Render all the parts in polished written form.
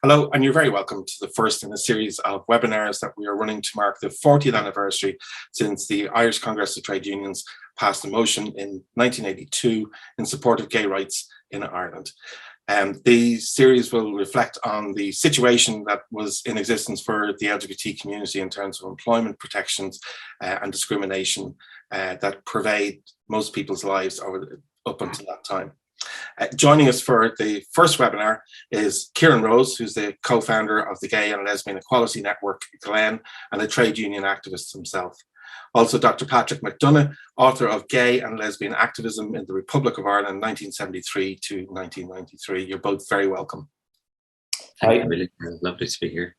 Hello, and you're very welcome to the first in a series of webinars that we are running to mark the 40th anniversary since the Irish Congress of Trade Unions passed a motion in 1982 in support of gay rights in Ireland. The series will reflect on the situation that was in existence for the LGBT community in terms of employment protections and discrimination that pervade most people's lives up until that time. Joining us for the first webinar is Kieran Rose, who's the co-founder of the Gay and Lesbian Equality Network, Glen, and a trade union activist himself. Also, Dr. Patrick McDonough, author of Gay and Lesbian Activism in the Republic of Ireland, 1973 to 1993. You're both very welcome. Hi, really lovely to be here.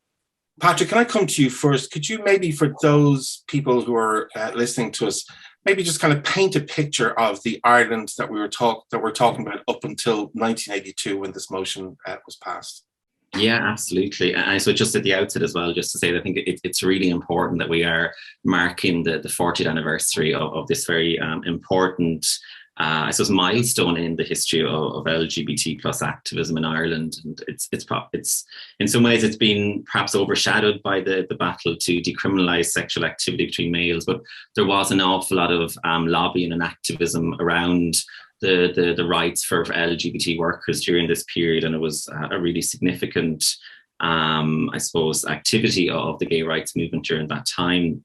Patrick, can I come to you first? Could you maybe, for those people who are listening to us, maybe just kind of paint a picture of the Ireland that we're talking about up until 1982 when this motion was passed? Yeah, absolutely. And so just at the outset as well, just to say that I think it's really important that we are marking the 40th anniversary of this very important I suppose milestone in the history of LGBT plus activism in Ireland, and it's in some ways it's been perhaps overshadowed by the battle to decriminalise sexual activity between males, but there was an awful lot of lobbying and activism around the rights for LGBT workers during this period, and it was a really significant I suppose activity of the gay rights movement during that time.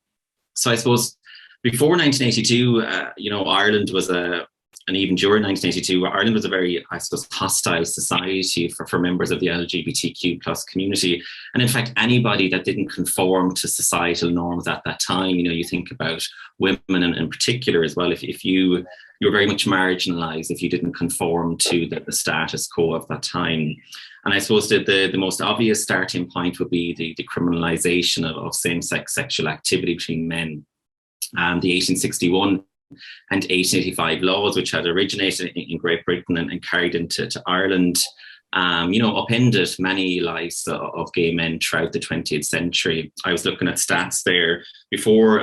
So I suppose before 1982, Ireland was and even during 1982, Ireland was a very, I suppose, hostile society for members of the LGBTQ plus community. And in fact, anybody that didn't conform to societal norms at that time, you think about women in particular as well, if you were very much marginalized if you didn't conform to the status quo of that time. And I suppose that the most obvious starting point would be the decriminalization of same-sex sexual activity between men. The 1861 and 1885 laws, which had originated in Great Britain and carried into Ireland, upended many lives of gay men throughout the 20th century. I was looking at stats there before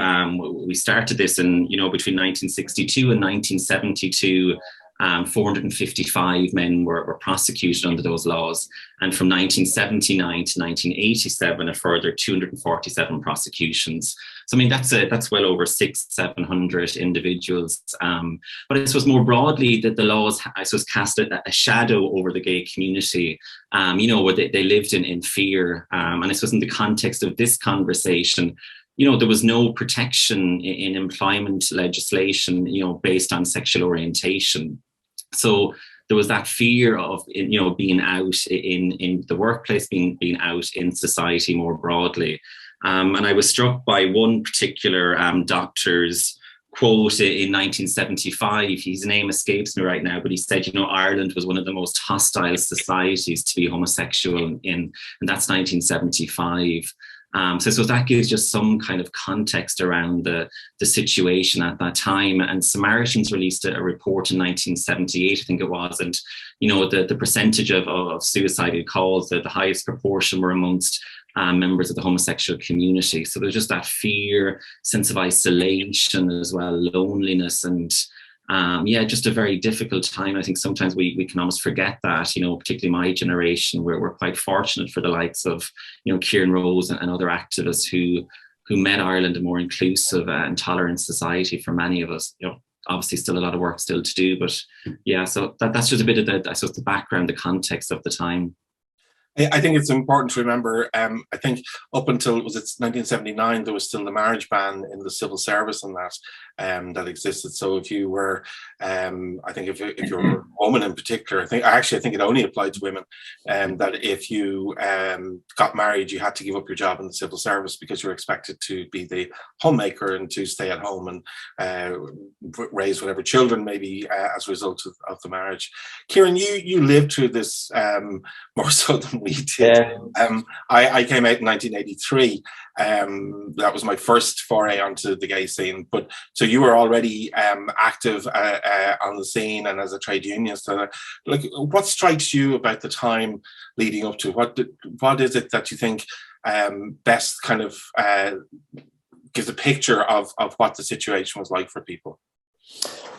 we started this, and between 1962 and 1972, 455 men were prosecuted under those laws, and from 1979 to 1987, a further 247 prosecutions. So I mean, that's well over 600-700 individuals. But I suppose more broadly, that the laws, I suppose, cast a shadow over the gay community. Where they lived in fear. And I suppose in the context of this conversation, there was no protection in employment legislation, based on sexual orientation. So there was that fear of, being out in the workplace, being out in society more broadly. And I was struck by one particular doctor's quote in 1975. His name escapes me right now, but he said, Ireland was one of the most hostile societies to be homosexual in, and that's 1975. So that gives just some kind of context around the situation at that time. And Samaritans released a report in 1978, I think it was, and the percentage of suicidal calls, the highest proportion were amongst members of the homosexual community. So there's just that fear, sense of isolation as well, loneliness, and just a very difficult time. I think sometimes we can almost forget that, particularly my generation, where we're quite fortunate for the likes of, Kieran Rose and other activists who made Ireland a more inclusive and tolerant society for many of us. Obviously still a lot of work still to do, but yeah, so that's just a bit of the background, the context of the time. I think it's important to remember, I think up until, was it 1979, there was still the marriage ban in the civil service and that existed. So if you were, I think if you're a woman in particular, I think it only applied to women, that if you got married, you had to give up your job in the civil service because you were expected to be the homemaker and to stay at home and raise whatever children maybe as a result of the marriage. Kieran, you lived through this more so than we did. Yeah. I came out in 1983. That was my first foray onto the gay scene. But so you were already active on the scene and as a trade unionist. Like, what strikes you about the time leading up to? What is it that you think best kind of gives a picture of what the situation was like for people?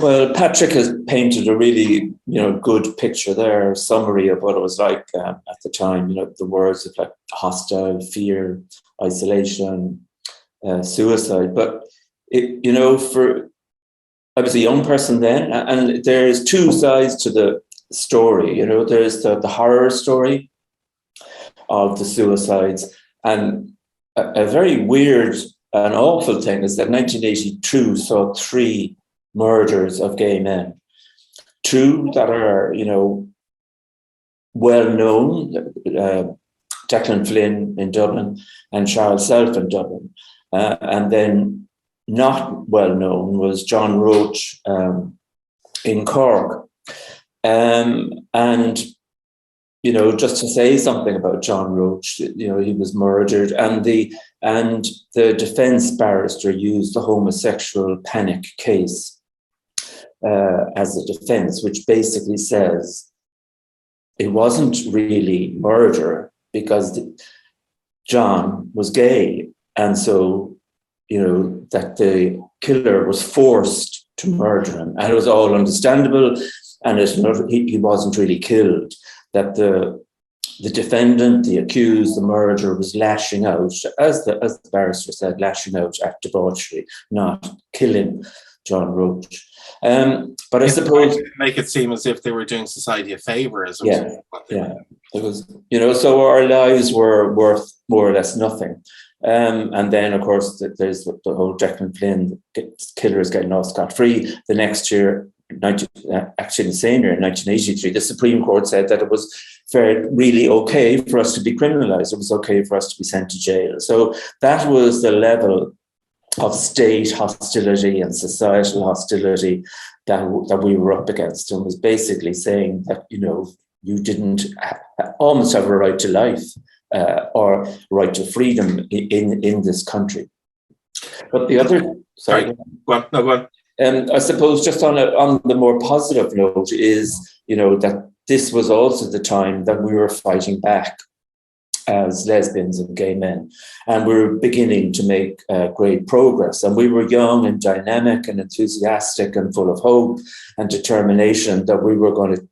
Well, Patrick has painted a really, good picture there, summary of what it was like at the time. The words of like hostile, fear, isolation, suicide. But I was a young person then, and there's two sides to the story. There's the horror story of the suicides, and a very weird and awful thing is that 1982 saw 3 murders of gay men, 2 that are, well known, Declan Flynn in Dublin and Charles Self in Dublin. And then not well known was John Roach in Cork. And, just to say something about John Roach, he was murdered, and the defense barrister used the homosexual panic case as a defense, which basically says it wasn't really murder because John was gay. And so, that the killer was forced to murder him. And it was all understandable. And he wasn't really killed. That the defendant, the accused, the murderer was lashing out, as the barrister said, lashing out at debauchery, not killing John Roach. But I suppose make it seem as if they were doing society a favor, as it was, so our lives were worth more or less nothing. And then, of course, there's the whole Declan Flynn killer is getting off scot-free. The next year, actually the same year, in 1983, the Supreme Court said that it was really okay for us to be criminalised. It was okay for us to be sent to jail. So that was the level of state hostility and societal hostility that we were up against, and was basically saying that, you didn't almost have a right to life or right to freedom in this country. But the other... Sorry. Go on. I suppose just on the more positive note is, that this was also the time that we were fighting back as lesbians and gay men, and we were beginning to make great progress. And we were young and dynamic and enthusiastic and full of hope and determination that we were going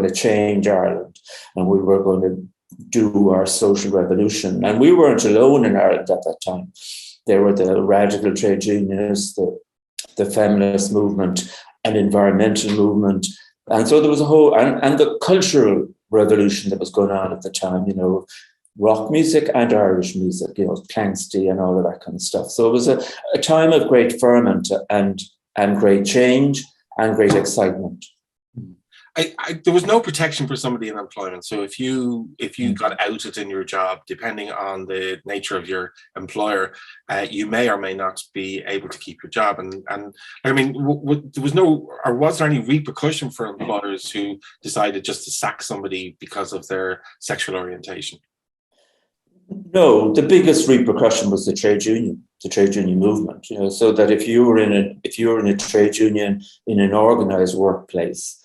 to change Ireland, and we were going to do our social revolution. And we weren't alone in Ireland at that time. There were the radical trade unionists, the feminist movement, and environmental movement. And so there was a whole, and the cultural revolution that was going on at the time, rock music and Irish music, Clancy and all of that kind of stuff. So it was a time of great ferment and great change and great excitement. There was no protection for somebody in employment. So if you got outed in your job, depending on the nature of your employer, you may or may not be able to keep your job. And I mean, there was no, or was there any repercussion for employers who decided just to sack somebody because of their sexual orientation? No, the biggest repercussion was the trade union movement. So that if you were in a trade union in an organized workplace,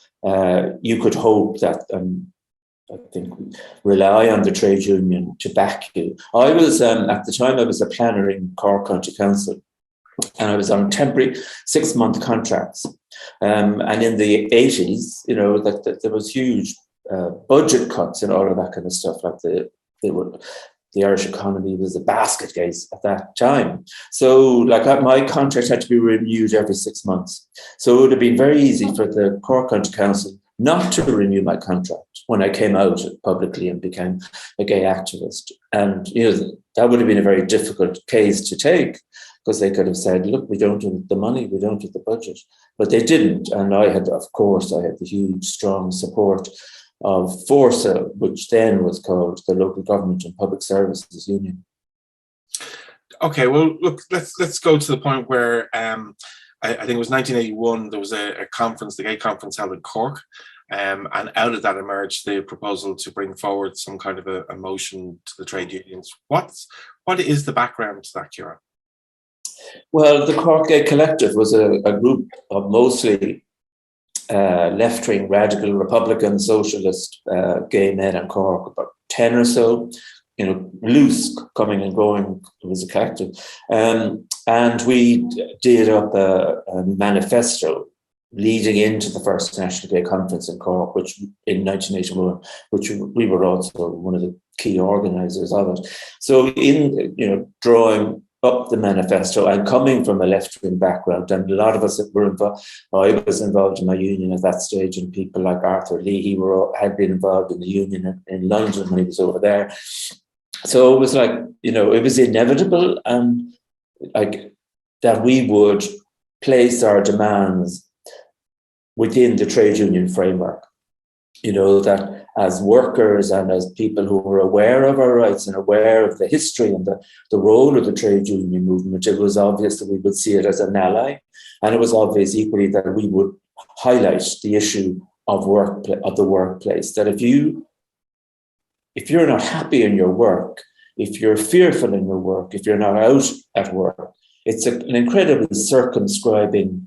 you could hope that, I think, rely on the trade union to back you. I was, at the time, I was a planner in Cork County Council, and I was on temporary 6-month contracts. And in the 80s, that there was huge budget cuts and all of that kind of stuff. Like the Irish economy was a basket case at that time. So my contract had to be renewed every 6 months. So it would have been very easy for the Cork County Council not to renew my contract when I came out publicly and became a gay activist. And, that would have been a very difficult case to take, because they could have said, look, we don't have the money, we don't have the budget. But they didn't. And I had the huge, strong support of Forsa, which then was called the Local Government and Public Services Union. Okay, well, look, let's go to the point where I think it was 1981. There was a conference, the gay conference, held in Cork, and out of that emerged the proposal to bring forward some kind of a motion to the trade unions. What is the background to that, Ciara? Well, the Cork Gay Collective was a group of mostly left-wing, radical, Republican, socialist gay men in Cork, about 10 or so, loose, coming and going. It was a collective. And we did up a manifesto leading into the first National Gay Conference in Cork, which in 1981, which we were also one of the key organisers of it. So in, drawing up the manifesto and coming from a left-wing background, and a lot of us were involved. I was involved in my union at that stage, and people like Arthur Lee, had been involved in the union in London when he was over there. So it was like, it was inevitable, and like that we would place our demands within the trade union framework. That as workers and as people who were aware of our rights and aware of the history and the role of the trade union movement, it was obvious that we would see it as an ally. And it was obvious equally that we would highlight the issue of the workplace, that if you're not happy in your work, if you're fearful in your work, if you're not out at work, it's an incredibly circumscribing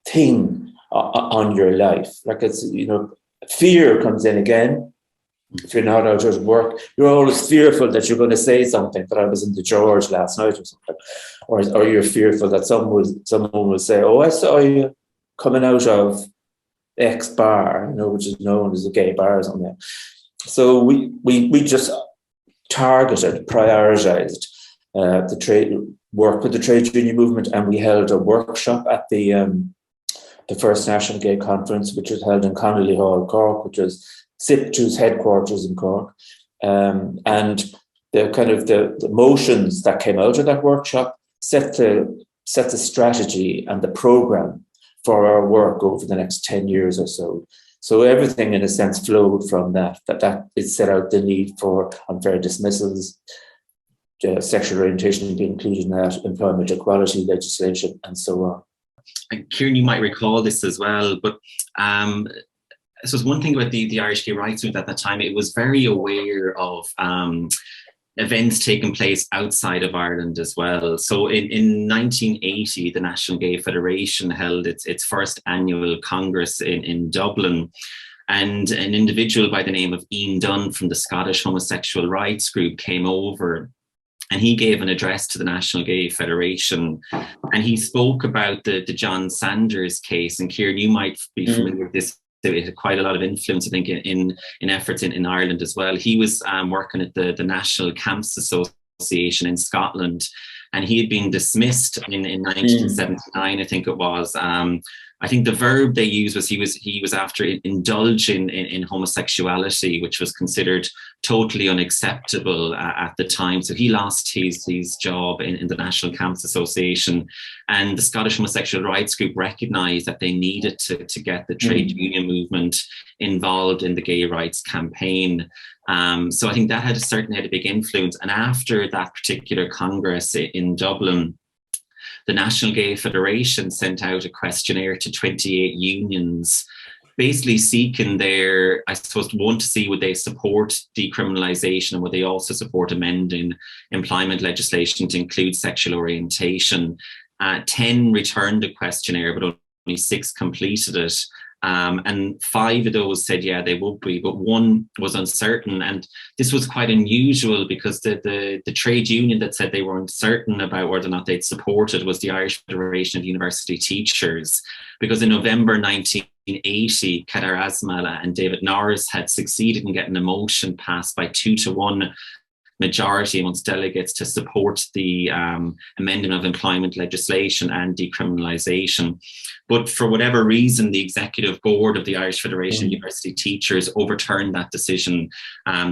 thing on your life. Like it's, fear comes in again. If you're not out at work, you're always fearful that you're going to say something, that I was in the George last night or something, or you're fearful that someone will say, oh, I saw you coming out of X bar, which is known as a gay bar or something. So we just targeted, prioritized the trade work with the trade union movement, and we held a workshop at the first National Gay Conference, which was held in Connolly Hall, Cork, which was SIPTU's headquarters in Cork. And the motions that came out of that workshop set the strategy and the programme for our work over the next 10 years or so. So everything, in a sense, flowed from that it set out the need for unfair dismissals, sexual orientation being included in that, employment equality legislation, and so on. And Kieran, you might recall this as well, but this was one thing about the Irish Gay Rights Movement at that time. It was very aware of events taking place outside of Ireland as well. So in 1980, the National Gay Federation held its first annual Congress in Dublin. And an individual by the name of Ian Dunn from the Scottish Homosexual Rights Group came over, and he gave an address to the National Gay Federation, and he spoke about the John Sanders case. And Kieran, you might be familiar with this. It had quite a lot of influence, I think, in efforts in Ireland as well. He was working at the National Camps Association in Scotland, and he had been dismissed in 1979, I think it was. I think the verb they used was he was after indulging in homosexuality, which was considered totally unacceptable at the time. So he lost his job in the National Camps Association, and the Scottish Homosexual Rights Group recognised that they needed to get the trade union movement involved in the gay rights campaign. So I think that certainly had a big influence. And after that particular Congress in Dublin, the National Gay Federation sent out a questionnaire to 28 unions, basically seeking to see would they support decriminalisation, and would they also support amending employment legislation to include sexual orientation. 10 returned the questionnaire, but only 6 completed it. And 5 of those said, yeah, they would be, but 1 was uncertain. And this was quite unusual, because the trade union that said they were uncertain about whether or not they'd support it was the Irish Federation of University Teachers. Because in November 1980, Kedar Asmal and David Norris had succeeded in getting a motion passed by 2-to-1 majority amongst delegates to support the amendment of employment legislation and decriminalisation. But for whatever reason, the executive board of the Irish Federation of University Teachers overturned that decision.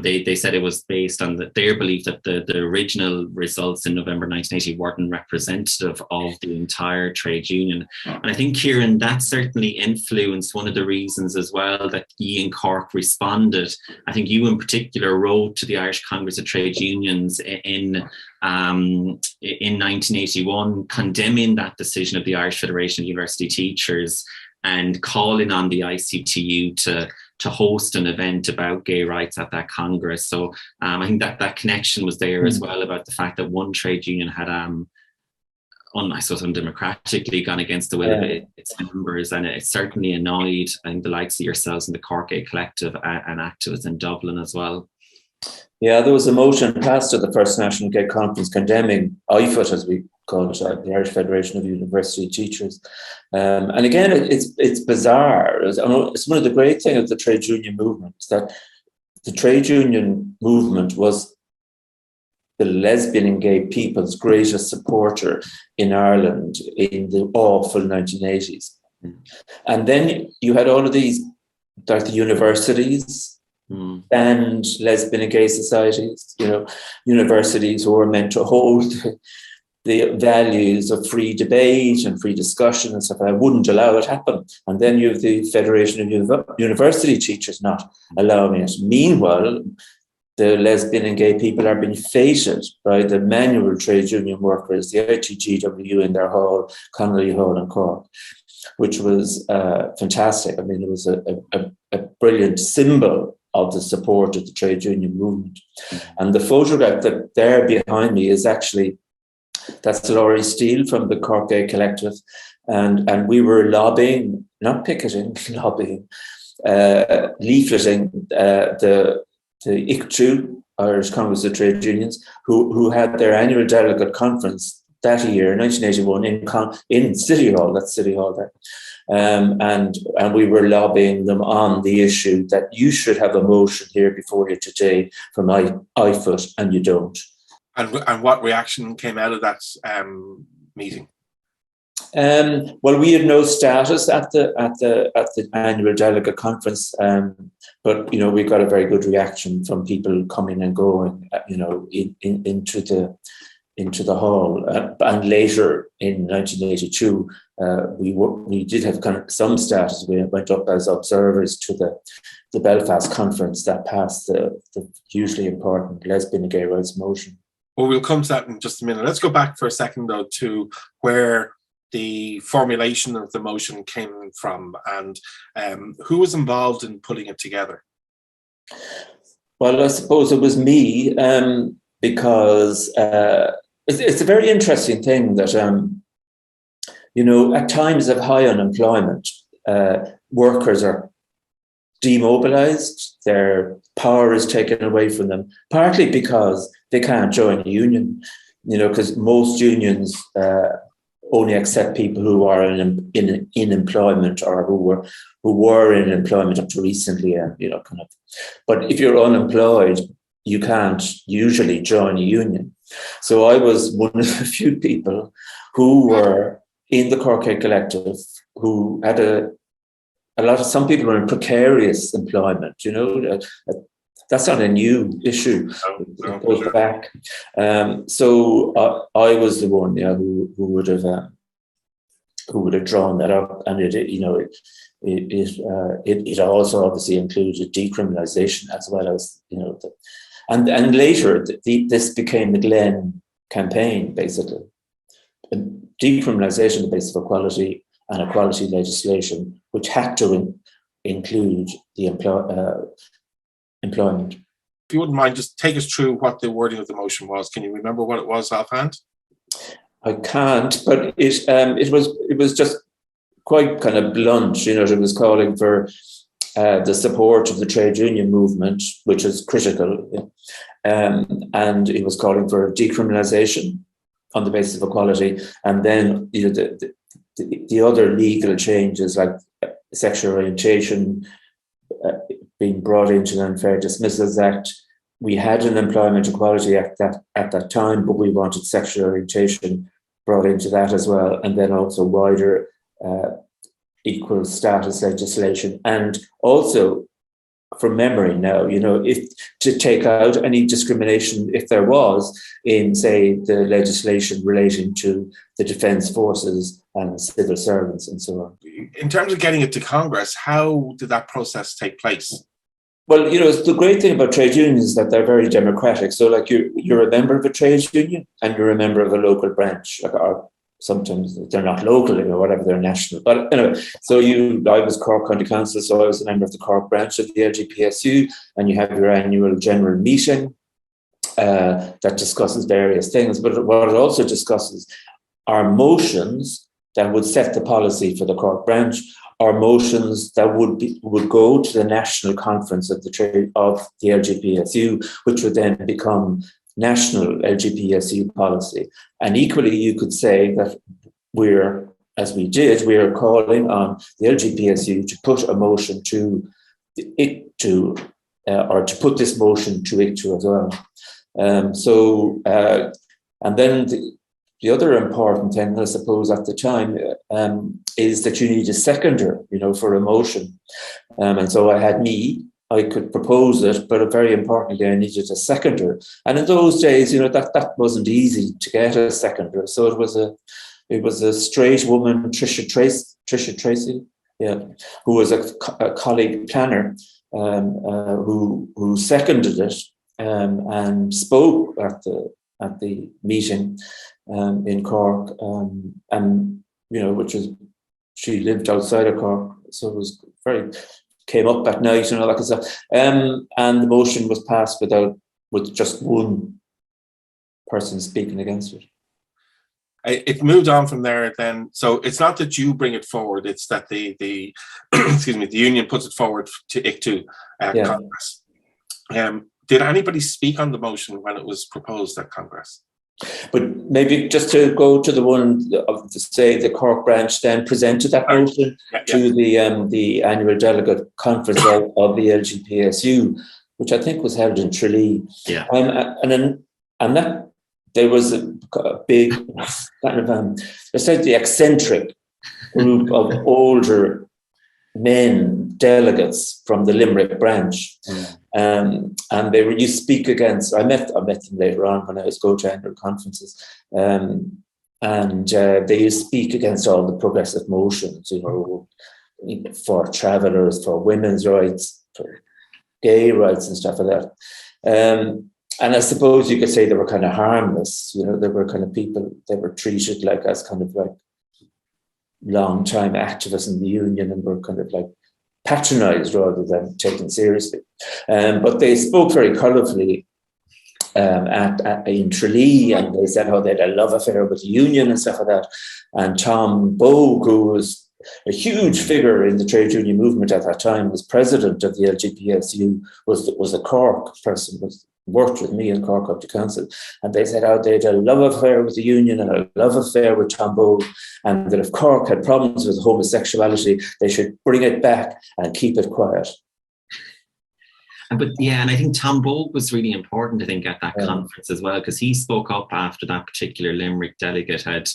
They said it was based on their belief that the original results in November 1980 weren't representative of the entire trade union. And I think, Kieran, that certainly influenced one of the reasons as well that Ian Cork responded. I think you in particular wrote to the Irish Congress of Trade Unions in 1981, condemning that decision of the Irish Federation of University Teachers and calling on the ICTU to host an event about gay rights at that Congress. So I think that connection was there as well, about the fact that one trade union had undemocratically gone against the will of its members, and it certainly annoyed, I think, the likes of yourselves and the Cork Gay Collective and activists in Dublin as well. Yeah, there was a motion passed at the first National Gay Conference condemning IFUT, as we call it, the Irish Federation of University Teachers. And again, it's bizarre. It's one of the great things of the trade union movement, that the trade union movement was the lesbian and gay people's greatest supporter in Ireland in the awful 1980s. And then you had all of these, like the universities, banned lesbian and gay societies, universities who were meant to hold the values of free debate and free discussion and stuff like that, wouldn't allow it happen. And then you have the Federation of University Teachers not allowing it. Meanwhile, the lesbian and gay people are being feted by the manual trade union workers, the ITGW in their hall, Connolly Hall in Cork, which was fantastic. I mean, it was a brilliant symbol of the support of the trade union movement. And the photograph that there behind me is actually, that's Laurie Steele from the Cork Gay Collective. And we were lobbying, not picketing, lobbying, leafleting the ICTU, Irish Congress of Trade Unions, who had their annual delegate conference that year, 1981, in City Hall, that's City Hall there. And we were lobbying them on the issue that you should have a motion here before you today from IFUT, and you don't. And what reaction came out of that meeting? Well, we had no status at the annual delegate conference, but we got a very good reaction from people coming and going, into the hall. And later in 1982, we did have kind of some status. We went up as observers to the Belfast conference that passed the hugely important lesbian and gay rights motion. Well, we'll come to that in just a minute. Let's go back for a second, though, to where the formulation of the motion came from and who was involved in putting it together. Well, I suppose it was me, because it's a very interesting thing that, at times of high unemployment, workers are demobilized, their power is taken away from them, partly because they can't join a union, because most unions only accept people who are in employment or who were in employment up to recently, But if you're unemployed, you can't usually join a union. So I was one of the few people who were in the Cork Gay Collective who had some people were in precarious employment, that's not a new issue. No, it goes back. So I was the one, who would have drawn that up, and it also obviously included decriminalisation as well as and later this became the Glen campaign, basically. Decriminalisation on the basis of equality and equality legislation, which had to include the employment. If you wouldn't mind, just take us through what the wording of the motion was. Can you remember what it was offhand? I can't, but it was just quite kind of blunt. It was calling for the support of the trade union movement, which is critical, and it was calling for decriminalisation on the basis of equality, and then the other legal changes like sexual orientation being brought into the Unfair Dismissals Act. We had an Employment Equality Act at that time, but we wanted sexual orientation brought into that as well, and then also wider equal status legislation, and also, from memory now, if to take out any discrimination, if there was, in, say, the legislation relating to the defence forces and civil servants and so on. In terms of getting it to Congress, how did that process take place? Well, it's the great thing about trade unions is that they're very democratic. So, like, you're a member of a trade union and you're a member of a local branch, or sometimes they're not local, whatever, they're national. But anyway, so I was Cork County Council, so I was a member of the Cork branch of the LGBTQ, and you have your annual general meeting that discusses various things. But what it also discusses are motions that would set the policy for the Cork branch, or motions that would go to the national conference of the LGBTQ, which would then become national LGBTQ policy. And equally, you could say that we are calling on the LGBTQ to put a motion to ICTU, or to put this motion to ICTU as well. And then the other important thing, I suppose, at the time is that you need a seconder, for a motion. And so I could propose it, but very importantly, I needed a seconder. And in those days, that wasn't easy to get a seconder. So it was a straight woman, Tricia Tracy, who was a colleague planner, who seconded it and spoke at the meeting in Cork, and she lived outside of Cork, so it was came up at night and all that kind of stuff. And the motion was passed with just one person speaking against it. It moved on from there then. So it's not that you bring it forward, it's that the excuse me, the union puts it forward to ICTU Congress. Did anybody speak on the motion when it was proposed at Congress? But maybe just to go to the one of the Cork branch then presented that motion to the annual delegate conference of the LGBTQ, which I think was held in Tralee. Yeah. And that there was a big kind of essentially eccentric group of older men delegates from the Limerick branch. And you speak against, I met them later on when I was going to annual conferences, and they speak against all the progressive motions, for travellers, for women's rights, for gay rights and stuff like that. And I suppose you could say they were kind of harmless, they were kind of people, they were treated as kind of like long-time activists in the union, and were kind of like patronised rather than taken seriously. But they spoke very colourfully in Tralee, and they said how they had a love affair with the union and stuff like that. And Tom Bogue, who was a huge figure in the trade union movement at that time, was president of the LGBTQ, was a Cork person, worked with me in Cork County Council, and they said how they had a love affair with the union and a love affair with Tom Bogue, and that if Cork had problems with homosexuality, they should bring it back and keep it quiet. And I think Tom Bogue was really important, I think, at that conference as well, because he spoke up after that particular Limerick delegate had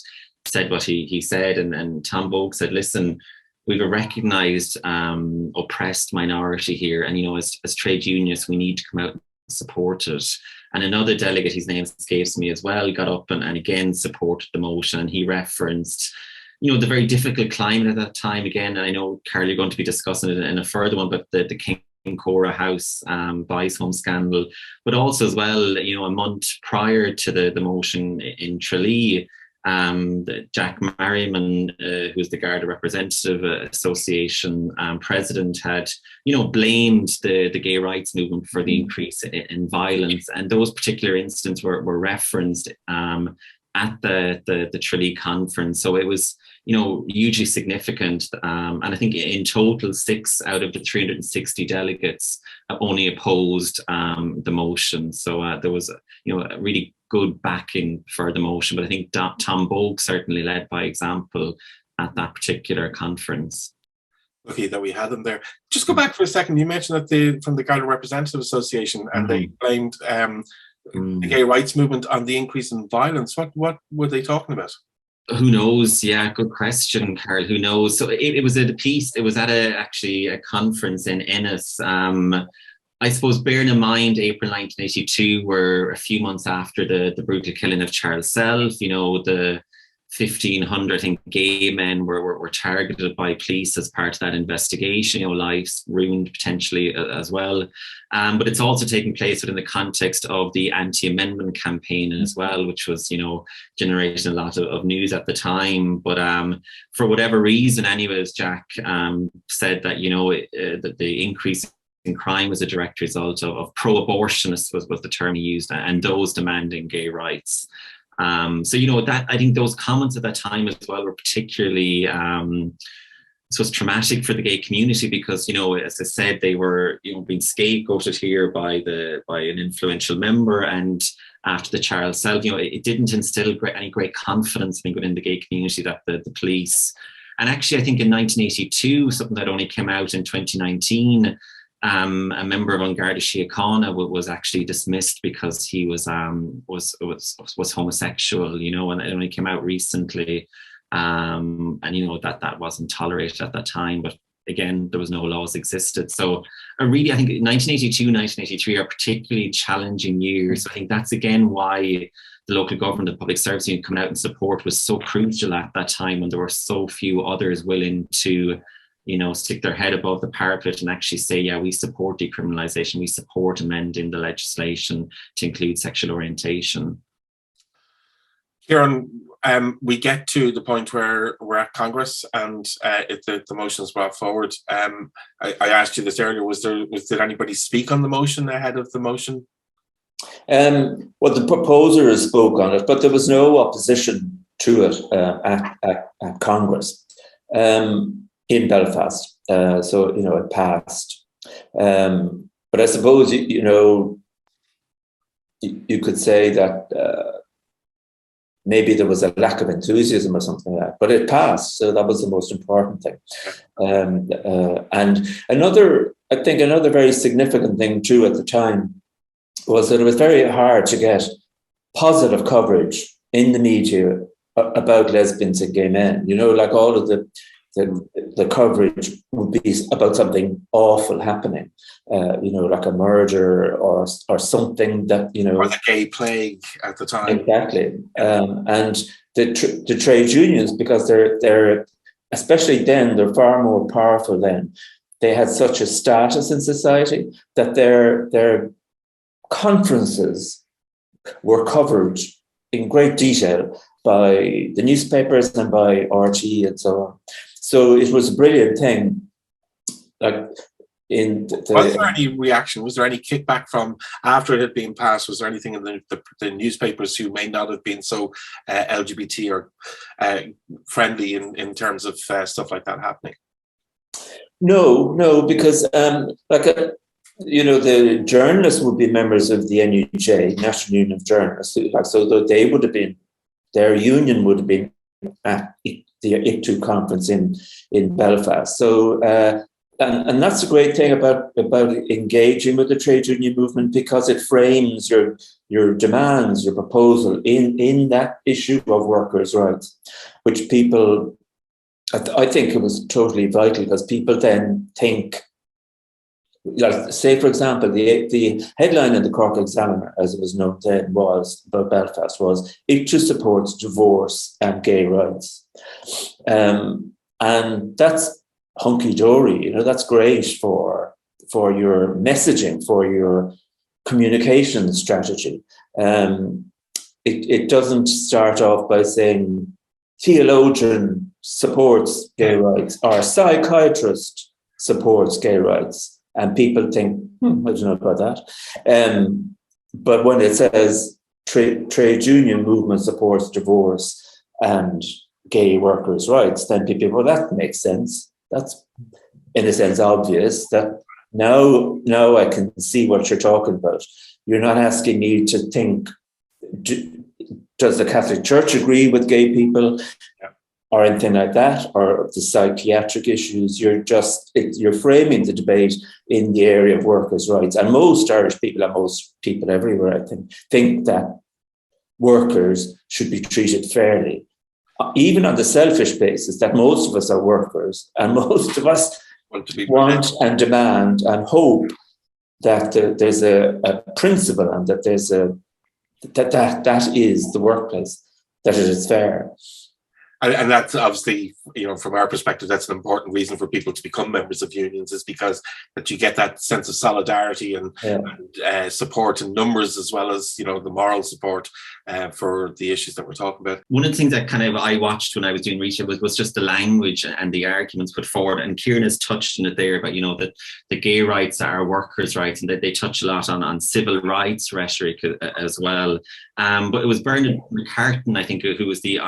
said what he said, and Tom Bogue said, listen, we've a recognised oppressed minority here, and as trade unionists we need to come out and support it. And another delegate, his name escapes me as well, got up and again supported the motion, and he referenced the very difficult climate at that time again. And I know, Carol, you're going to be discussing it in a further one, but the King Cora House buys home scandal, but also as well, a month prior to the motion in Tralee, Jack Merriman, who's the Garda Representative Association president, had blamed the gay rights movement for the increase in violence, and those particular incidents were referenced at the Tralee conference. So it was hugely significant, and I think in total 6 out of the 360 delegates only opposed the motion. So there was a really good backing for the motion, but I think Tom Bogue certainly led by example at that particular conference. Okay, that we had them there. Just go back for a second. You mentioned that from the Garda Representative Association, and they blamed the gay rights movement on the increase in violence. What were they talking about? Who knows? Yeah, good question, Carol. Who knows? So it was at a piece. It was at a conference in Ennis. I suppose, bearing in mind, April 1982 were a few months after the brutal killing of Charles Self. The 1,500, I think, gay men were targeted by police as part of that investigation. Lives ruined potentially as well. But it's also taking place within the context of the anti-amendment campaign as well, which was, generating a lot of news at the time. But for whatever reason, anyways, Jack said that, that the increase in crime was a direct result of pro-abortionists was the term he used, and those demanding gay rights. So, that I think those comments at that time as well were particularly so it's traumatic for the gay community because, as I said, they were, being scapegoated here by an influential member. And after the Charles Self, it didn't instill any great confidence, I think, within the gay community that the police. And actually, I think in 1982, something that only came out in 2019, a member of Untitled Chapter was actually dismissed because he was homosexual, and it only came out recently. And that wasn't tolerated at that time, but again, there was no laws existed. So I think 1982, 1983 are particularly challenging years. I think that's again why the local government and public service union coming out in support was so crucial at that time, when there were so few others willing to stick their head above the parapet and actually say, yeah, we support decriminalisation, we support amending the legislation to include sexual orientation. Kieran, we get to the point where we're at Congress and the motion is brought forward. I asked you this earlier, did anybody speak on the motion ahead of the motion? Well, the proposer spoke on it, but there was no opposition to it at Congress in Belfast. So, it passed. But I suppose, you could say that maybe there was a lack of enthusiasm or something like that, but it passed. So that was the most important thing. And another very significant thing too at the time was that it was very hard to get positive coverage in the media about lesbians and gay men. Like all of the coverage would be about something awful happening, like a murder or something that, or the gay plague at the time. Exactly. And the trade unions, because they're especially then, they're far more powerful then. They had such a status in society that their conferences were covered in great detail by the newspapers and by RT and so on. So it was a brilliant thing. Was there any reaction? Was there any kickback from after it had been passed? Was there anything in the newspapers who may not have been so LGBT or friendly in terms of stuff like that happening? No, because the journalists would be members of the NUJ, National Union of Journalists. So they would have been, their union would have been at the ICTU conference in Belfast. So, and that's the great thing about engaging with the trade union movement, because it frames your demands, your proposal in that issue of workers' rights, which people, I think it was totally vital, because people then think, say, for example, the headline in the Cork Examiner, as it was known then, was about Belfast, was ICTU supports divorce and gay rights. And that's hunky-dory, that's great for your messaging, for your communication strategy. It doesn't start off by saying theologian supports gay rights or psychiatrist supports gay rights. And people think, I don't know about that. But when it says trade union movement supports divorce and gay workers' rights, then people, well, that makes sense. That's, in a sense, obvious. That now I can see what you're talking about. You're not asking me to think, does the Catholic Church agree with gay people? Yeah. Or anything like that, or the psychiatric issues. You're framing the debate in the area of workers' rights. And most Irish people, and most people everywhere, I think that workers should be treated fairly, even on the selfish basis that most of us are workers, and most of us want and demand and hope that there's a principle, and that there's that is the workplace, that it is fair. And that's obviously, from our perspective, that's an important reason for people to become members of unions, is because that you get that sense of solidarity and support in numbers, as well as, the moral support for the issues that we're talking about. One of the things that kind of I watched when I was doing research was just the language and the arguments put forward. And Kieran has touched on it there, but that the gay rights are workers' rights, and that they touch a lot on civil rights rhetoric as well. But it was Bernard McCartan, I think, who was the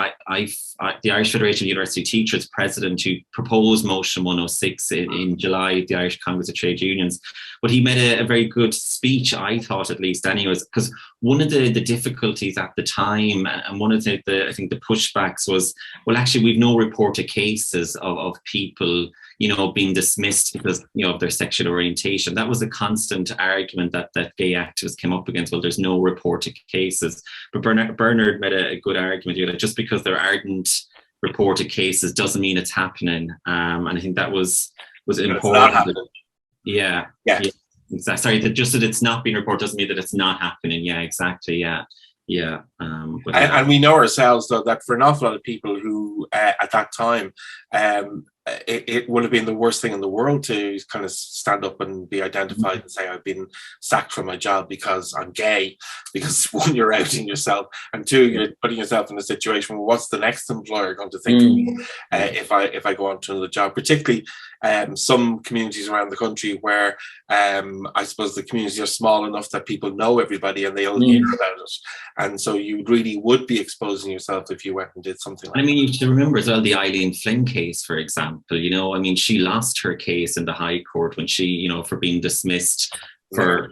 Irish Federation of University Teachers president, who proposed Motion 106 in July at the Irish Congress of Trade Unions. But he made a very good speech, I thought, at least anyways, because one of the difficulties at the time, and one of the I think the pushbacks was, well, actually, we've no reported cases of people being dismissed because of their sexual orientation. That was a constant argument that gay activists came up against. Well, there's no reported cases. But Bernard made a good argument here that just because there aren't reported cases doesn't mean it's happening. And I think that was important. Yeah. Exactly. Sorry, that it's not being reported doesn't mean that it's not happening. Yeah, exactly. Yeah. And we know ourselves, though, that for an awful lot of people who at that time, it would have been the worst thing in the world to kind of stand up and be identified and say, I've been sacked from my job because I'm gay, because one, you're outing yourself, and two, you're putting yourself in a situation where what's the next employer going to think of me if I go on to another job, particularly some communities around the country where I suppose the communities are small enough that people know everybody and they'll hear about it. And so you really would be exposing yourself if you went and did something like that. I mean, you should remember as well the Eileen Flynn case, for example. I mean, she lost her case in the High Court when she, for being dismissed for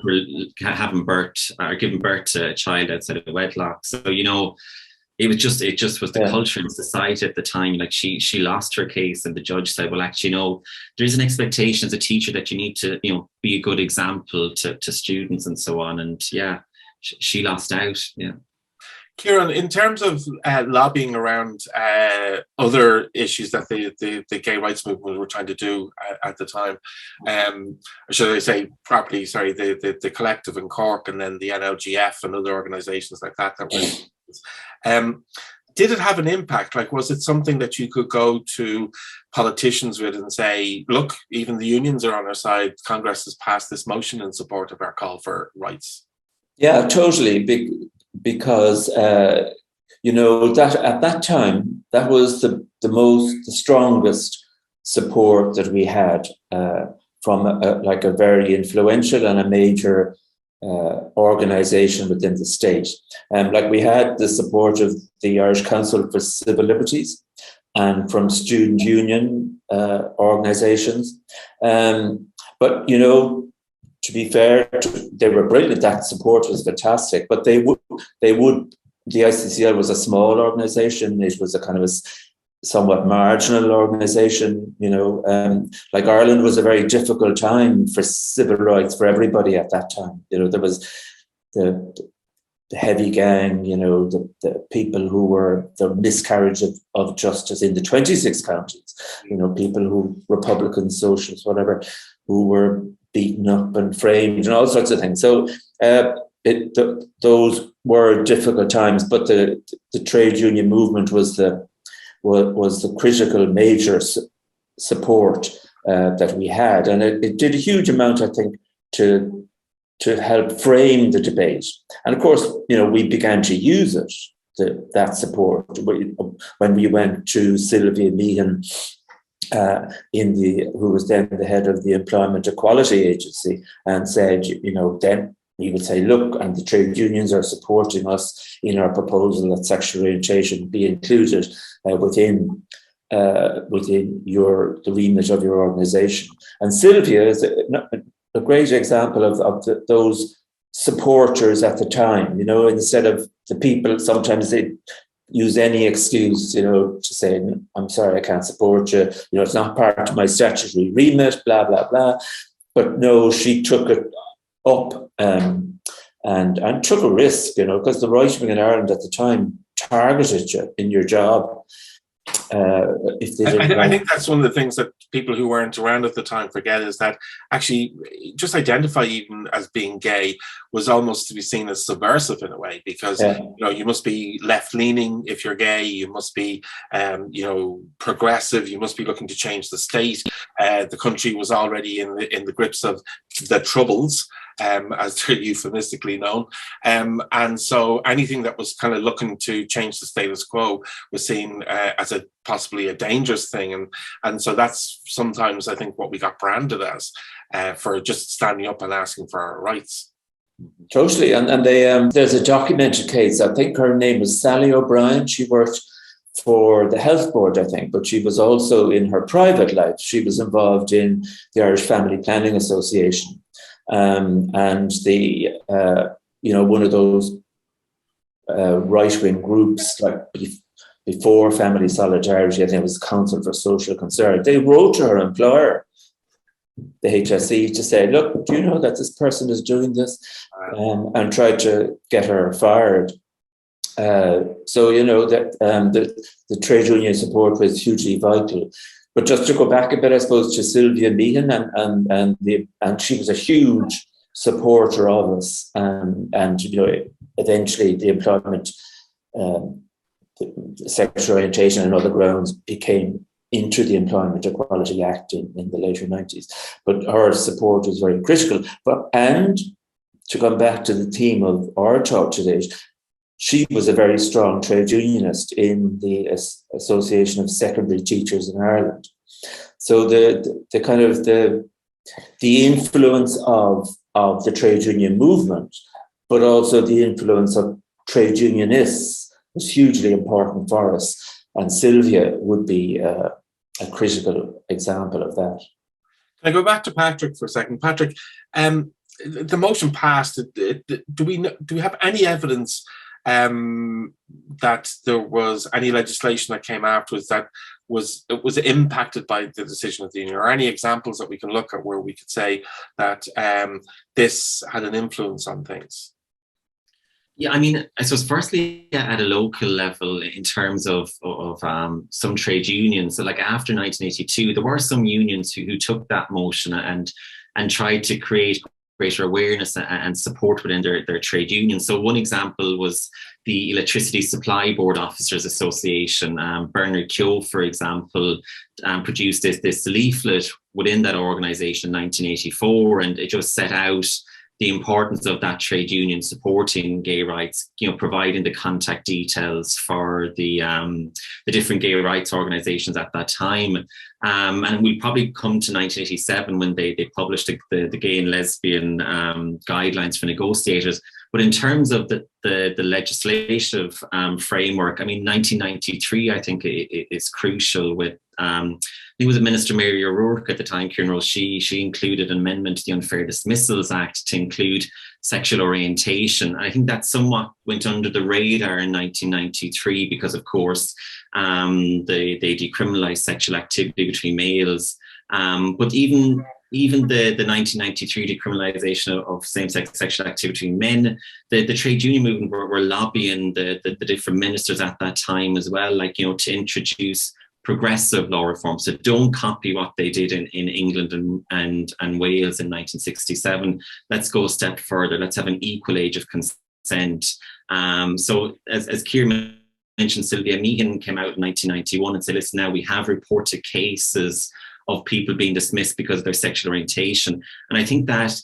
having birth or giving birth to a child outside of wedlock. So, it just was the culture in society at the time. Like she lost her case, and the judge said, well, actually, there's an expectation as a teacher that you need to, be a good example to students and so on. And she lost out. Yeah. Kieran, in terms of lobbying around other issues that the gay rights movement were trying to do at the time, or should I say properly, sorry, the collective in Cork, and then the NLGF and other organisations like that were, did it have an impact? Like, was it something that you could go to politicians with and say, look, even the unions are on our side, Congress has passed this motion in support of our call for rights? Yeah, totally. Because that at that time, that was the strongest support that we had from a very influential and a major organisation within the state. We had the support of the Irish Council for Civil Liberties and from student union organisations. But to be fair, they were brilliant. That support was fantastic. But the ICCL was a small organisation. It was a kind of a somewhat marginal organisation. Ireland was a very difficult time for civil rights for everybody at that time. There was the heavy gang, the people who were the miscarriage of justice in the 26 counties, people who, Republicans, socialists, whatever, who were beaten up and framed and all sorts of things. So those were difficult times, but the trade union movement was the critical major support that we had, and it did a huge amount, I think, to help frame the debate. And of course, we began to use it, that support, when we went to Sylvia Meehan, who was then the head of the Employment Equality Agency, and said, then we would say, look, and the trade unions are supporting us in our proposal that sexual orientation be included within the remit of your organisation. And Sylvia is a great example of those supporters at the time. Instead of the people, sometimes they use any excuse, to say, I'm sorry, I can't support you. It's not part of my statutory remit, blah, blah, blah. But no, she took it up and took a risk, because the right wing in Ireland at the time targeted you in your job. if they didn't. I think that's one of the things that people who weren't around at the time forget, is that actually just identify even as being gay was almost to be seen as subversive in a way, because you know, you must be left-leaning if you're gay, you must be you know, progressive, you must be looking to change the state. The country was already in the grips of the Troubles, as they're euphemistically known, and so anything that was kind of looking to change the status quo was seen as a possibly a dangerous thing, and so that's sometimes I think what we got branded as, for just standing up and asking for our rights. Totally, and they there's a documented case. I think her name was Sally O'Brien. She worked for the health board, I think, but she was also, in her private life, she was involved in the Irish Family Planning Association, and the you know, one of those right-wing groups, like before Family Solidarity, I think it was Council for Social Concern. They wrote to her employer, the HSE, to say, look, do you know that this person is doing this, and tried to get her fired. So, you know, that the trade union support was hugely vital. But just to go back a bit, I suppose, to Sylvia Meehan, and she was a huge supporter of us, and you know, eventually the employment, the sexual orientation and other grounds became into the Employment Equality Act in the later 90s. But her support was very critical. And to come back to the theme of our talk today, she was a very strong trade unionist in the Association of Secondary Teachers in Ireland. So the kind of the influence of the trade union movement, but also the influence of trade unionists, was hugely important for us. And Sylvia would be a critical example of that. Can I go back to Patrick for a second? Patrick, the motion passed. Do we have any evidence that there was any legislation that came afterwards that was impacted by the decision of the union, or any examples that we can look at where we could say that this had an influence on things? Yeah, I mean, I suppose firstly at a local level, in terms of some trade unions, so like after 1982, there were some unions who took that motion and tried to create greater awareness and support within their trade unions. So one example was the Electricity Supply Board Officers Association. Bernard Keogh, for example, produced this leaflet within that organisation in 1984, and it just set out the importance of that trade union supporting gay rights, you know, providing the contact details for the different gay rights organisations at that time. And we probably come to 1987 when they published the gay and lesbian guidelines for negotiators. But in terms of the legislative framework, I mean, 1993, I think is crucial with, I think it was Minister Mary O'Rourke at the time, Kieran Rose, she included an amendment to the Unfair Dismissals Act to include sexual orientation. I think that somewhat went under the radar in 1993 because, of course, they decriminalised sexual activity between males. But even the 1993 decriminalisation of same-sex sexual activity between men, the trade union movement were lobbying the different ministers at that time as well, like, you know, to introduce progressive law reform. So don't copy what they did in England and Wales in 1967. Let's go a step further. Let's have an equal age of consent. So as Kieran mentioned, Sylvia Meehan came out in 1991 and said, listen, now we have reported cases of people being dismissed because of their sexual orientation. And I think that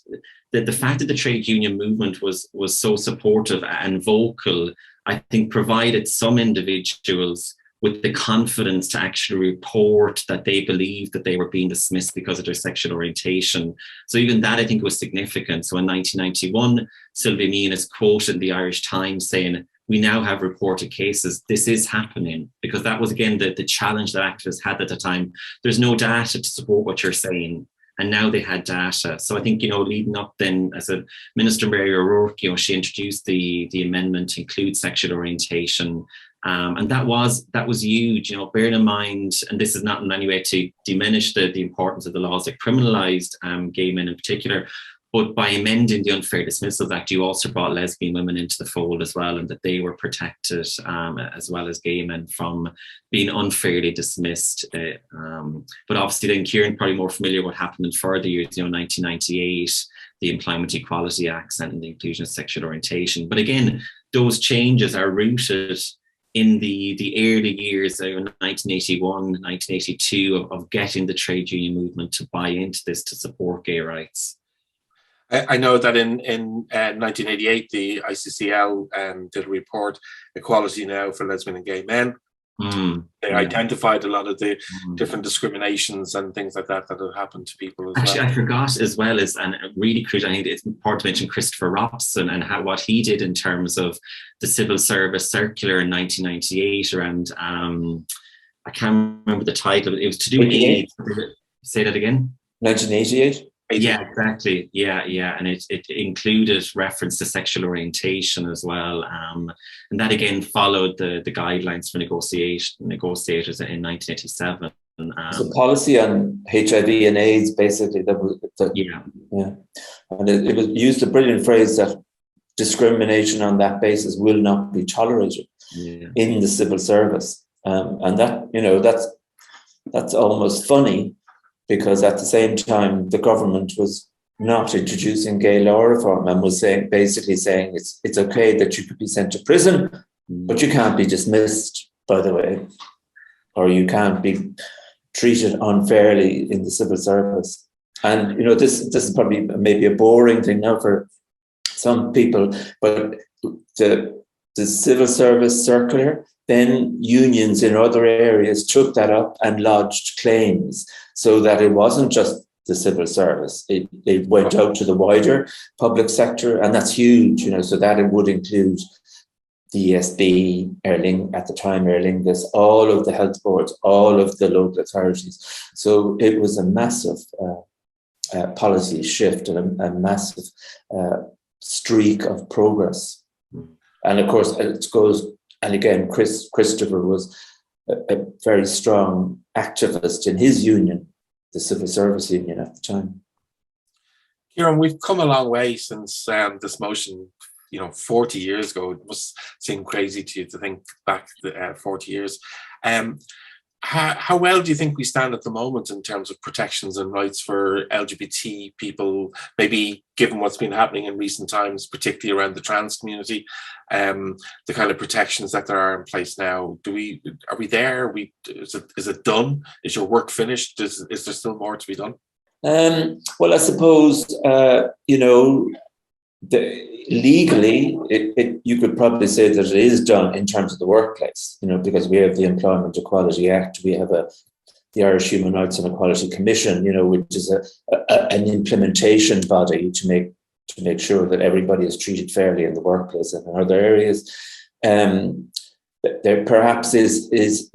the fact that the trade union movement was so supportive and vocal, I think provided some individuals with the confidence to actually report that they believed that they were being dismissed because of their sexual orientation. So even that, I think, was significant. So in 1991, Sylvia Meehan is quoted in the Irish Times saying, we now have reported cases. This is happening, because that was, again, the challenge that activists had at the time. There's no data to support what you're saying. And now they had data. So I think, you know, leading up then, as a Minister Mary O'Rourke, you know, she introduced the amendment to include sexual orientation. And that was huge, you know, bearing in mind, and this is not in any way to diminish the importance of the laws that criminalised gay men in particular, But by amending the Unfair Dismissals Act, you also brought lesbian women into the fold as well, and that they were protected, as well as gay men, from being unfairly dismissed. But obviously then Kieran probably more familiar with what happened in further years, 1998, the Employment Equality Acts and the inclusion of sexual orientation. But again, those changes are rooted in the early years of 1981, 1982 of getting the trade union movement to buy into this, to support gay rights. I know that in 1988, the ICCL did a report, Equality Now for Lesbian and Gay Men. They identified a lot of the different discriminations and things like that that had happened to people as Actually, well. I forgot as well, and really crucial, I think it's important to mention Christopher Robson and what he did in terms of the civil service circular in 1998 around, I can't remember the title, it was to do with AIDS. Say that again? 1988? Yeah, exactly. Yeah. And it included reference to sexual orientation as well. And that again followed the guidelines for negotiators in 1987. So policy on HIV and AIDS, basically. Yeah. And it was used a brilliant phrase that discrimination on that basis will not be tolerated in the civil service. And that, that's almost funny, because at the same time, the government was not introducing gay law reform and was basically saying it's okay that you could be sent to prison, but you can't be dismissed, by the way, or you can't be treated unfairly in the civil service. And, this is probably maybe a boring thing now for some people, but the civil service circular, then unions in other areas took that up and lodged claims, so that it wasn't just the civil service. It went out to the wider public sector, and that's huge, so that it would include the ESB, at the time Aer Lingus, all of the health boards, all of the local authorities. So it was a massive policy shift and a massive streak of progress. And of course, it goes. And again, Christopher was a very strong activist in his union, the Civil Service Union at the time. Kieran, we've come a long way since this motion, 40 years ago. It must seem crazy to you to think back 40 years. How well do you think we stand at the moment in terms of protections and rights for LGBT people, maybe given what's been happening in recent times, particularly around the trans community, the kind of protections that there are in place now? Are we there? Is it done? Is your work finished? Is there still more to be done? Well, I suppose, legally, you could probably say that it is done in terms of the workplace, because we have the Employment Equality Act, we have the Irish Human Rights and Equality Commission, which is an implementation body to make sure that everybody is treated fairly in the workplace and in other areas. There perhaps is,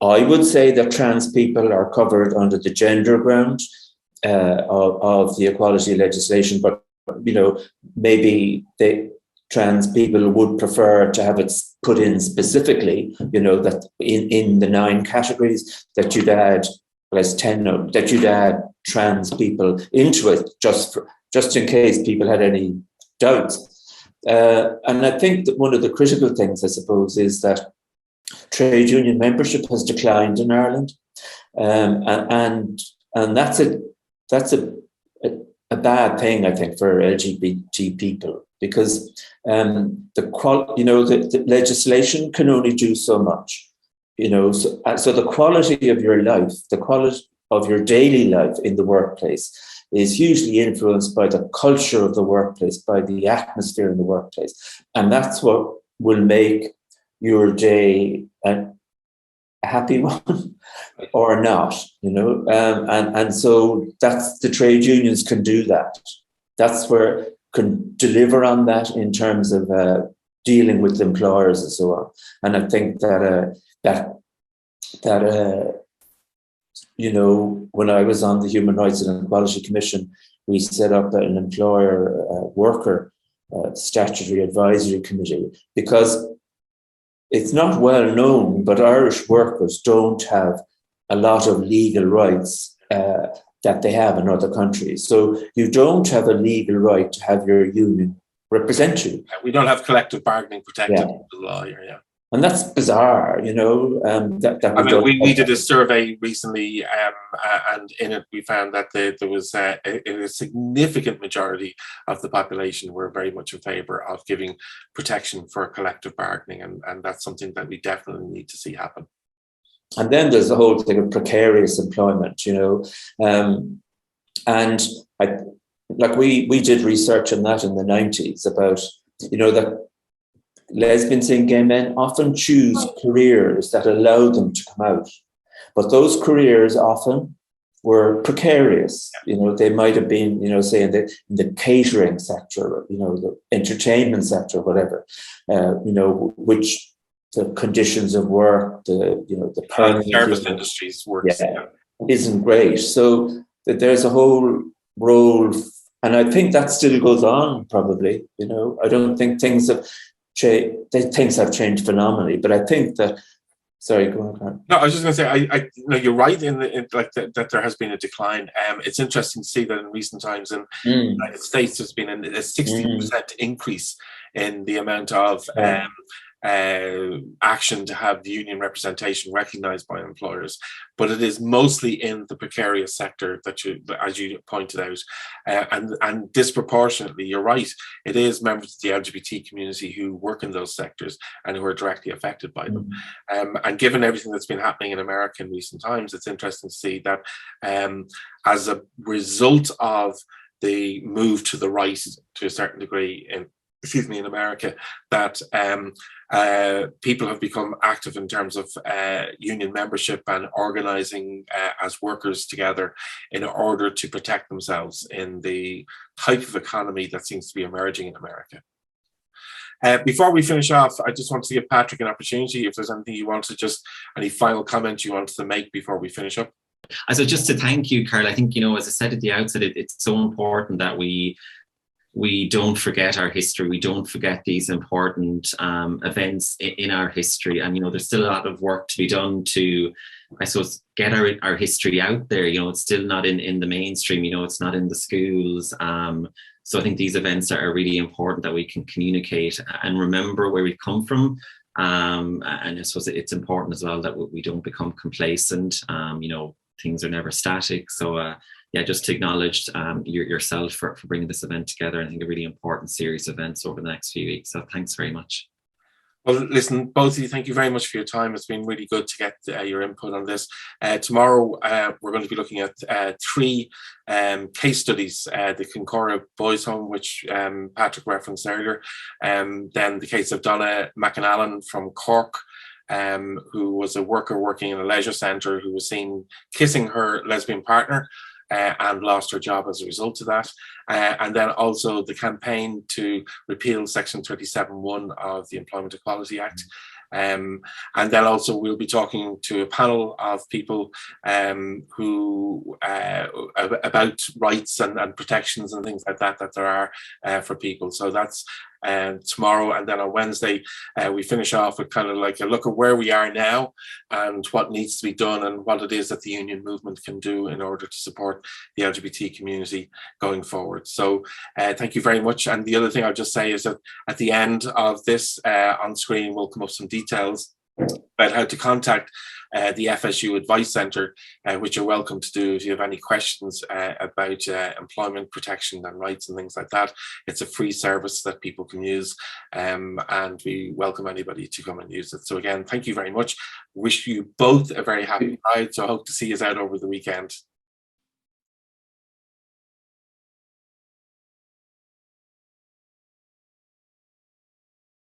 I would say that trans people are covered under the gender ground of the equality legislation, but maybe trans people would prefer to have it put in specifically, that in the 9 categories that you'd add, less 10, that you'd add trans people into it just in case people had any doubts. And I think that one of the critical things, I suppose, is that trade union membership has declined in Ireland, and that's a bad thing, I think, for LGBT people, because the legislation can only do so much, so the quality of your life, the quality of your daily life in the workplace is hugely influenced by the culture of the workplace, by the atmosphere in the workplace. And that's what will make your day a happy one or not, and so that's the trade unions can do that. That's where can deliver on that in terms of dealing with employers and so on. And I think that when I was on the Human Rights and Equality Commission, we set up an employer worker statutory advisory committee, because it's not well known, but Irish workers don't have a lot of legal rights that they have in other countries. So you don't have a legal right to have your union represent you. We don't have collective bargaining protected Yeah. in the law here, yeah. And that's bizarre, you know. We did a survey recently, and in it we found that there was a significant majority of the population were very much in favour of giving protection for collective bargaining, and that's something that we definitely need to see happen. And then there's the whole thing of precarious employment, you know, and we did research on that in the 90s about, you know, that lesbians and gay men often choose careers that allow them to come out. But those careers often were precarious. You know, they might have been, you know, say in the catering sector, you know, the entertainment sector, whatever, you know, which the conditions of work, the permanent service industries works isn't great. So that there's a whole role, and I think that still goes on probably, you know. I don't think things have changed phenomenally, but I think that. Sorry, go on, Karen. No, I was just going to say, you're right that there has been a decline. It's interesting to see that in recent times in the United States, there's been a 60% increase in the amount of action to have union representation recognised by employers, but it is mostly in the precarious sector that as you pointed out, and disproportionately, you're right, it is members of the LGBT community who work in those sectors and who are directly affected by them. And given everything that's been happening in America in recent times, it's interesting to see that as a result of the move to the right to a certain degree in America, that people have become active in terms of union membership and organising as workers together in order to protect themselves in the type of economy that seems to be emerging in America. Before we finish off, I just want to give Patrick an opportunity if there's anything you want to any final comments you wanted to make before we finish up. So just to thank you, Carl. I think, you know, as I said at the outset, it's so important that we don't forget our history. We don't forget these important events in our history. And, you know, there's still a lot of work to be done to, I suppose, get our history out there. You know, it's still not in the mainstream, you know, it's not in the schools. So I think these events are really important that we can communicate and remember where we come from. And I suppose it's important as well that we don't become complacent. You know, things are never static. So, yeah, just to acknowledge yourself for bringing this event together. I think a really important series of events over the next few weeks. So thanks very much. Well, listen, both of you, thank you very much for your time. It's been really good to get your input on this. Tomorrow, we're going to be looking at 3 case studies. The Concora Boys Home, which Patrick referenced earlier, then the case of Donna McAnallen from Cork, who was a worker working in a leisure centre who was seen kissing her lesbian partner, and lost her job as a result of that. And then also the campaign to repeal Section 37(1) of the Employment Equality Act. And then also we'll be talking to a panel of people who about rights and protections and things like that there are for people. So that's tomorrow, and then on Wednesday we finish off with kind of like a look at where we are now and what needs to be done and what it is that the union movement can do in order to support the LGBT community going forward. So thank you very much. And the other thing I'll just say is that at the end of this on screen will come up some details about how to contact the FSU Advice Centre, which you're welcome to do if you have any questions about employment protection and rights and things like that. It's a free service that people can use, and we welcome anybody to come and use it. So again, thank you very much. Wish you both a very happy Pride. So I hope to see you out over the weekend.